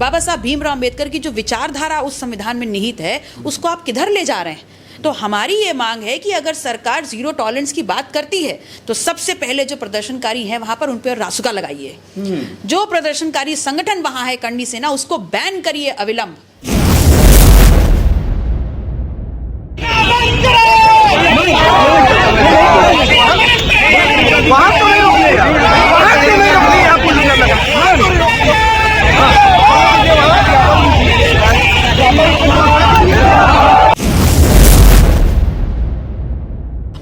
बाबा साहब भीमराव अंबेडकर की जो विचारधारा उस संविधान में निहित है उसको आप किधर ले जा रहे हैं? तो हमारी ये मांग है कि अगर सरकार जीरो टॉलरेंस की बात करती है तो सबसे पहले जो प्रदर्शनकारी हैं वहां पर उन पर रासुका लगाइए। जो प्रदर्शनकारी संगठन वहां है करनी सेना, उसको बैन करिए अविलंब।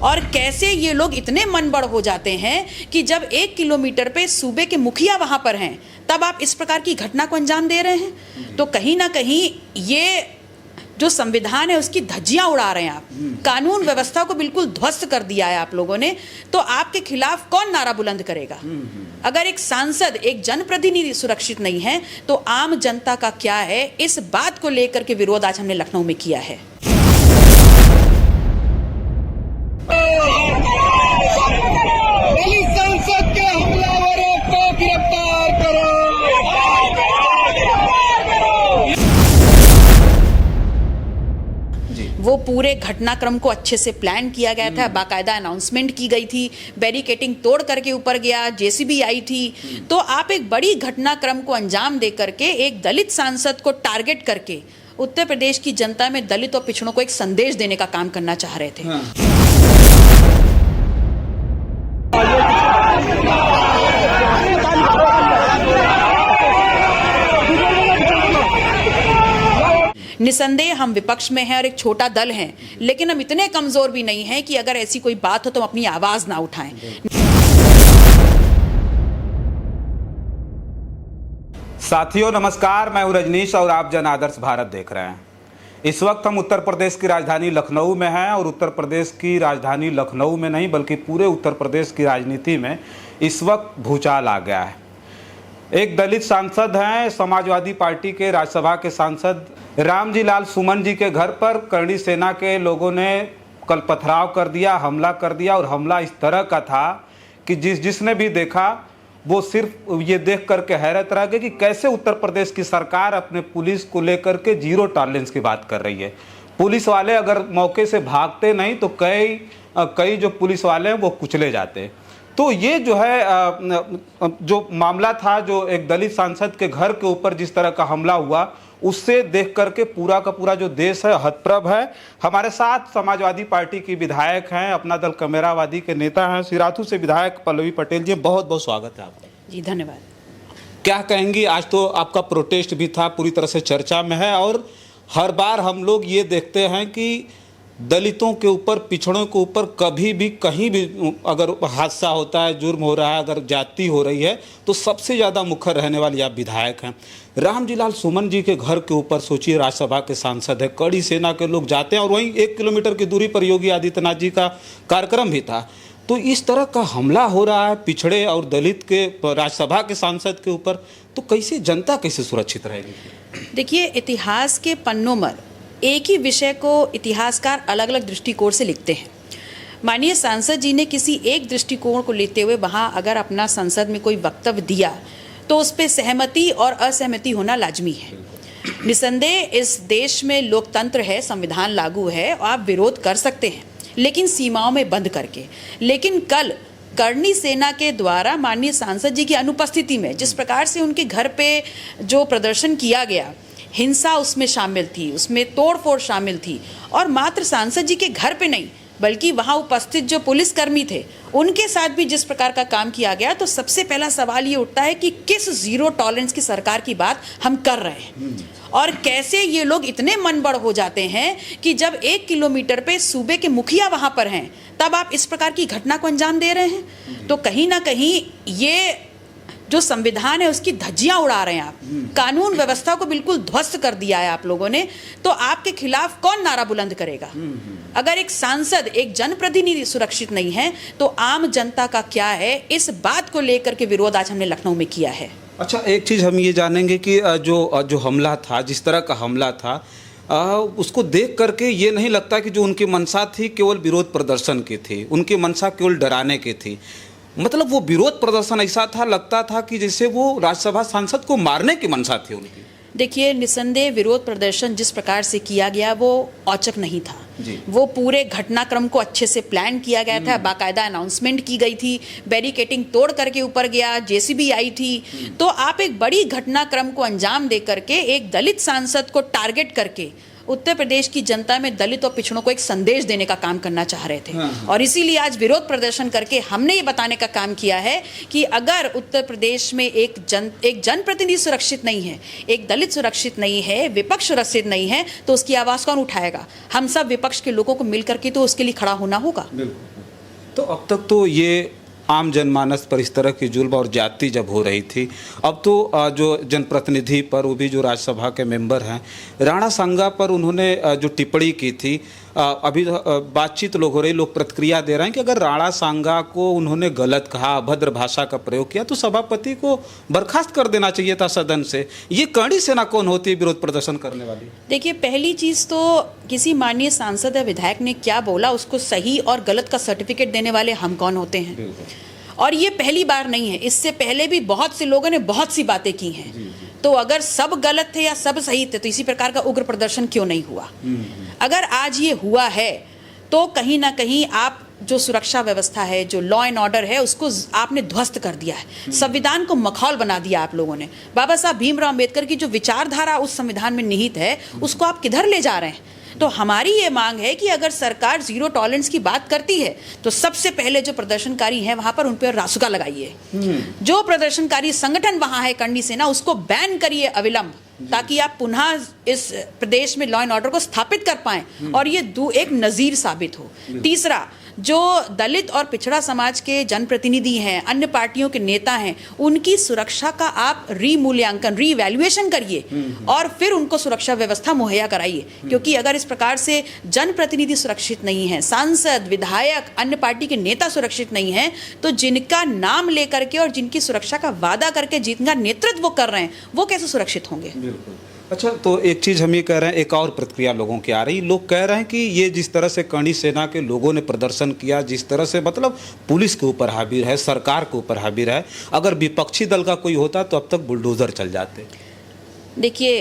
और कैसे ये लोग इतने मनबड़ हो जाते हैं कि जब 1 किलोमीटर पे सूबे के मुखिया वहां पर हैं तब आप इस प्रकार की घटना को अंजाम दे रहे हैं। तो कहीं ना कहीं ये जो संविधान है उसकी धज्जियां उड़ा रहे हैं आप। कानून व्यवस्था को बिल्कुल ध्वस्त कर दिया है आप लोगों ने। तो आपके खिलाफ कौन नारा बुलंद करेगा? अगर एक सांसद, एक जनप्रतिनिधि सुरक्षित नहीं है तो आम जनता का क्या है? इस बात को लेकर के विरोध आज हमने लखनऊ में किया है। संसद के हमलावरों को गिरफ्तार करो। वो पूरे घटनाक्रम को अच्छे से प्लान किया गया था, बाकायदा अनाउंसमेंट की गई थी, बैरिकेटिंग तोड़ करके ऊपर गया, जेसीबी आई थी। तो आप एक बड़ी घटनाक्रम को अंजाम दे करके एक दलित सांसद को टारगेट करके उत्तर प्रदेश की जनता में दलित और पिछड़ों को एक संदेश देने का काम करना चाह रहे थे। निसंदेह हम विपक्ष में हैं और एक छोटा दल हैं, लेकिन हम इतने कमजोर भी नहीं हैं कि अगर ऐसी कोई बात हो तो हम अपनी आवाज ना उठाएं। साथियों नमस्कार, मैं हूं रजनीश और आप जन आदर्श भारत देख रहे हैं। इस वक्त हम उत्तर प्रदेश की राजधानी लखनऊ में हैं और उत्तर प्रदेश की राजधानी लखनऊ में नहीं बल्कि पूरे उत्तर प्रदेश की राजनीति में इस वक्त भूचाल आ गया है। एक दलित सांसद हैं, समाजवादी पार्टी के राज्यसभा के सांसद रामजी लाल सुमन जी के घर पर करणी सेना के लोगों ने कल पथराव कर दिया, हमला कर दिया। और हमला इस तरह का था कि जिसने भी देखा वो सिर्फ ये देख करके हैरत रह गए कि कैसे उत्तर प्रदेश की सरकार अपने पुलिस को लेकर के जीरो टॉलरेंस की बात कर रही है। पुलिस वाले अगर मौके से भागते नहीं तो कई जो पुलिस वाले हैं वो कुचले जाते। तो ये जो है जो मामला था, जो एक दलित सांसद के घर के ऊपर जिस तरह का हमला हुआ, उससे देख करके पूरा का पूरा जो देश है हतप्रभ है। हमारे साथ समाजवादी पार्टी की विधायक हैं, अपना दल कमेरावादी के नेता हैं, सिराथू से विधायक पल्लवी पटेल जी, बहुत बहुत स्वागत है आपका। जी धन्यवाद। क्या कहेंगी, आज तो आपका प्रोटेस्ट भी था, पूरी तरह से चर्चा में है और हर बार हम लोग ये देखते हैं कि दलितों के ऊपर, पिछड़ों के ऊपर कभी भी कहीं भी अगर हादसा होता है, जुर्म हो रहा है, अगर जाति हो रही है तो सबसे ज़्यादा मुखर रहने वाले आप विधायक हैं। रामजी लाल सुमन जी के घर के ऊपर सोचिए, राज्यसभा के सांसद है, कड़ी सेना के लोग जाते हैं और वहीं 1 किलोमीटर की दूरी पर योगी आदित्यनाथ जी का कार्यक्रम भी था। तो इस तरह का हमला हो रहा है पिछड़े और दलित के राज्यसभा के सांसद के ऊपर, तो कैसे जनता कैसे सुरक्षित रहेगी? देखिए, इतिहास के पन्नों पर एक ही विषय को इतिहासकार अलग अलग दृष्टिकोण से लिखते हैं। माननीय सांसद जी ने किसी एक दृष्टिकोण को लेते हुए वहाँ अगर अपना संसद में कोई वक्तव्य दिया तो उस पर सहमति और असहमति होना लाजमी है। निसंदेह इस देश में लोकतंत्र है, संविधान लागू है और आप विरोध कर सकते हैं, लेकिन सीमाओं में बंद करके। लेकिन कल करणी सेना के द्वारा माननीय सांसद जी की अनुपस्थिति में जिस प्रकार से उनके घर पे जो प्रदर्शन किया गया, हिंसा उसमें शामिल थी, उसमें तोड़फोड़ शामिल थी। और मात्र सांसद जी के घर पे नहीं बल्कि वहाँ उपस्थित जो पुलिसकर्मी थे उनके साथ भी जिस प्रकार का काम किया गया, तो सबसे पहला सवाल ये उठता है कि किस जीरो टॉलरेंस की सरकार की बात हम कर रहे हैं और कैसे ये लोग इतने मनबड़ हो जाते हैं कि जब 1 किलोमीटर पे सूबे के मुखिया वहाँ पर हैं तब आप इस प्रकार की घटना को अंजाम दे रहे हैं। तो कहीं ना कहीं ये जो संविधान है उसकी धज्जियां उड़ा रहे हैं आप। कानून व्यवस्था को बिल्कुल ध्वस्त कर दिया है आप लोगों ने। तो आपके खिलाफ कौन नारा बुलंद करेगा? अगर एक सांसद, एक जनप्रतिनिधि सुरक्षित नहीं है तो आम जनता का क्या है? इस बात को लेकर के विरोध आज हमने लखनऊ में किया है। अच्छा, एक चीज़ हम ये जानेंगे कि जो हमला था, जिस तरह का हमला था, उसको देख करके ये नहीं लगता कि जो उनकी मंशा थी केवल विरोध प्रदर्शन की थी, उनकी मंशा केवल डराने की थी। मतलब वो विरोध प्रदर्शन ऐसा था, लगता था कि जैसे वो राज्यसभा सांसद को मारने की मंशा थी उनकी। देखिए, निसंदेह विरोध प्रदर्शन जिस प्रकार से किया गया वो औचक नहीं था जी। वो पूरे घटनाक्रम को अच्छे से प्लान किया गया था, बाकायदा अनाउंसमेंट की गई थी, बैरिकेटिंग तोड़ करके ऊपर गया, जेसीबी आई थी। तो आप एक बड़ी घटनाक्रम को अंजाम दे करके एक दलित सांसद को टारगेट करके उत्तर प्रदेश की जनता में दलित और पिछड़ों को एक संदेश देने का काम करना चाह रहे थे। और इसीलिए आज विरोध प्रदर्शन करके हमने ये बताने का काम किया है कि अगर उत्तर प्रदेश में एक जनप्रतिनिधि सुरक्षित नहीं है, एक दलित सुरक्षित नहीं है, विपक्ष सुरक्षित नहीं है, तो उसकी आवाज़ कौन उठाएगा? हम सब विपक्ष के लोगों को मिलकर के तो उसके लिए खड़ा होना होगा। तो अब तक तो ये आम जनमानस पर इस तरह की जुल्म और जाति जब हो रही थी, अब तो जो जनप्रतिनिधि पर, वो भी जो राज्यसभा के मेंबर हैं, राणा सांगा पर उन्होंने जो टिप्पणी की थी, अभी बातचीत लोग हो रही, लोग प्रतिक्रिया दे रहे हैं कि अगर राणा सांगा को उन्होंने गलत कहा, अभद्र भाषा का प्रयोग किया, तो सभापति को बर्खास्त कर देना चाहिए था सदन से। ये कड़ी सेना कौन होती है विरोध प्रदर्शन करने वाली? देखिए, पहली चीज़ तो किसी माननीय सांसद या विधायक ने क्या बोला उसको सही और गलत का सर्टिफिकेट देने वाले हम कौन होते हैं? और ये पहली बार नहीं है, इससे पहले भी बहुत से लोगों ने बहुत सी बातें की हैं। तो अगर सब गलत थे या सब सही थे तो इसी प्रकार का उग्र प्रदर्शन क्यों नहीं हुआ? अगर आज ये हुआ है तो कहीं ना कहीं आप जो सुरक्षा व्यवस्था है, जो लॉ एंड ऑर्डर है, उसको आपने ध्वस्त कर दिया है। संविधान को मखौल बना दिया आप लोगों ने। बाबा साहब भीमराव अंबेडकर की जो विचारधारा उस संविधान में निहित है उसको आप किधर ले जा रहे हैं? तो हमारी ये मांग है कि अगर सरकार जीरो टॉलरेंस की बात करती है तो सबसे पहले जो प्रदर्शनकारी हैं वहां पर उन पर रासुका लगाइए। जो प्रदर्शनकारी संगठन वहां है करनी सेना, उसको बैन करिए अविलंब, ताकि आप पुनः इस प्रदेश में लॉ एंड ऑर्डर को स्थापित कर पाएं और ये एक नज़ीर साबित हो। तीसरा, जो दलित और पिछड़ा समाज के जनप्रतिनिधि हैं, अन्य पार्टियों के नेता हैं, उनकी सुरक्षा का आप रीमूल्यांकन, रीवैल्यूएशन करिए और फिर उनको सुरक्षा व्यवस्था मुहैया कराइए। क्योंकि अगर इस प्रकार से जनप्रतिनिधि सुरक्षित नहीं है, सांसद, विधायक, अन्य पार्टी के नेता सुरक्षित नहीं हैं, तो जिनका नाम लेकर के और जिनकी सुरक्षा का वादा करके जिनका नेतृत्व वो कर रहे हैं वो कैसे सुरक्षित होंगे? अच्छा, तो एक चीज़ हम ये कह रहे हैं, एक और प्रतिक्रिया लोगों की आ रही, लोग कह रहे हैं कि ये जिस तरह से करणी सेना के लोगों ने प्रदर्शन किया, जिस तरह से मतलब पुलिस के ऊपर हावी है, सरकार के ऊपर हावी है, अगर विपक्षी दल का कोई होता तो अब तक बुलडोजर चल जाते। देखिए,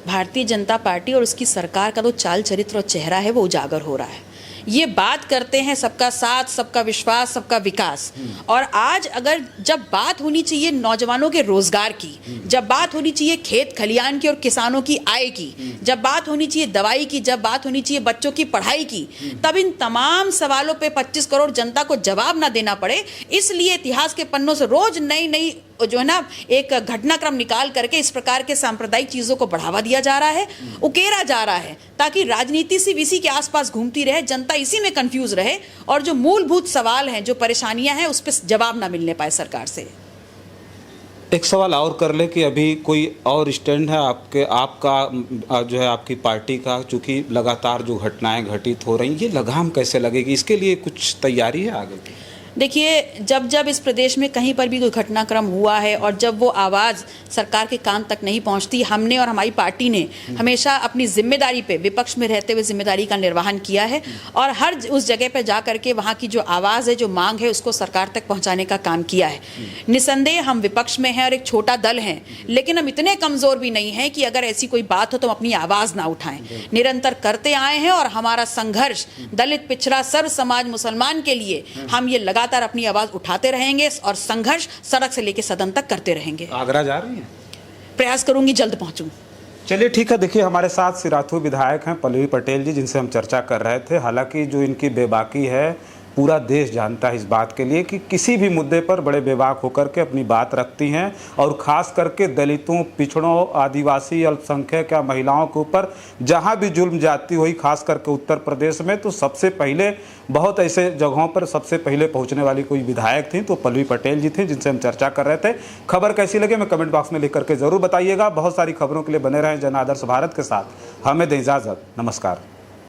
भारतीय जनता पार्टी और उसकी सरकार का जो चाल चरित्र और चेहरा है वो उजागर हो रहा है। ये बात करते हैं सबका साथ, सबका विश्वास, सबका विकास, और आज अगर जब बात होनी चाहिए नौजवानों के रोजगार की, जब बात होनी चाहिए खेत खलियान की और किसानों की आय की, जब बात होनी चाहिए दवाई की, जब बात होनी चाहिए बच्चों की पढ़ाई की, तब इन तमाम सवालों पे 25 करोड़ जनता को जवाब ना देना पड़े, इसलिए इतिहास के पन्नों से रोज नई नई जो है ना एक घटनाक्रम निकाल करके इस प्रकार के सांप्रदायिक चीजों को बढ़ावा दिया जा रहा है, उकेरा जा रहा है, ताकि राजनीति सिर्फ इसी के आसपास घूमती रहे, जनता इसी में कंफ्यूज रहे और जो मूलभूत सवाल हैं, जो परेशानियां हैं, उस पर जवाब ना मिलने पाए सरकार से। एक सवाल और कर ले कि अभी कोई और स्टैंड है आपका जो है आपकी पार्टी का, चूंकि लगातार जो घटनाएं घटित हो रही, ये लगाम कैसे लगेगी? इसके लिए कुछ तैयारी है आगे की? देखिए, जब जब इस प्रदेश में कहीं पर भी कोई घटनाक्रम हुआ है और जब वो आवाज़ सरकार के कान तक नहीं पहुंचती, हमने और हमारी पार्टी ने हमेशा अपनी जिम्मेदारी पे, विपक्ष में रहते हुए जिम्मेदारी का निर्वहन किया है और हर उस जगह पर जा करके वहाँ की जो आवाज़ है, जो मांग है, उसको सरकार तक पहुँचाने का काम किया है। निसंदेह हम विपक्ष में हैं और एक छोटा दल हैं, लेकिन हम इतने कमज़ोर भी नहीं हैं कि अगर ऐसी कोई बात हो तो हम अपनी आवाज़ ना उठाएं। निरंतर करते आए हैं और हमारा संघर्ष दलित, पिछड़ा, सर्व समाज, मुसलमान के लिए हम ये लगातार अपनी आवाज उठाते रहेंगे और संघर्ष सड़क से लेकर सदन तक करते रहेंगे। आगरा जा रही हैं? प्रयास करूंगी जल्द पहुंचूं। चलिए ठीक है। देखिए, हमारे साथ सिराथू विधायक हैं पल्लवी पटेल जी, जिनसे हम चर्चा कर रहे थे। हालांकि जो इनकी बेबाकी है, पूरा देश जानता है इस बात के लिए कि किसी भी मुद्दे पर बड़े बेबाक होकर के अपनी बात रखती हैं और ख़ास करके दलितों, पिछड़ों, आदिवासी, अल्पसंख्यक या महिलाओं के ऊपर जहां भी जुल्म जाती हुई, खास करके उत्तर प्रदेश में, तो सबसे पहले बहुत ऐसे जगहों पर सबसे पहले पहुंचने वाली कोई विधायक थी तो पल्लवी पटेल जी थी, जिनसे हम चर्चा कर रहे थे। खबर कैसी लगे मैं कमेंट बॉक्स में लिख करके ज़रूर बताइएगा। बहुत सारी खबरों के लिए बने रहें जन आदर्श भारत के साथ। हमें दें इजाज़त, नमस्कार।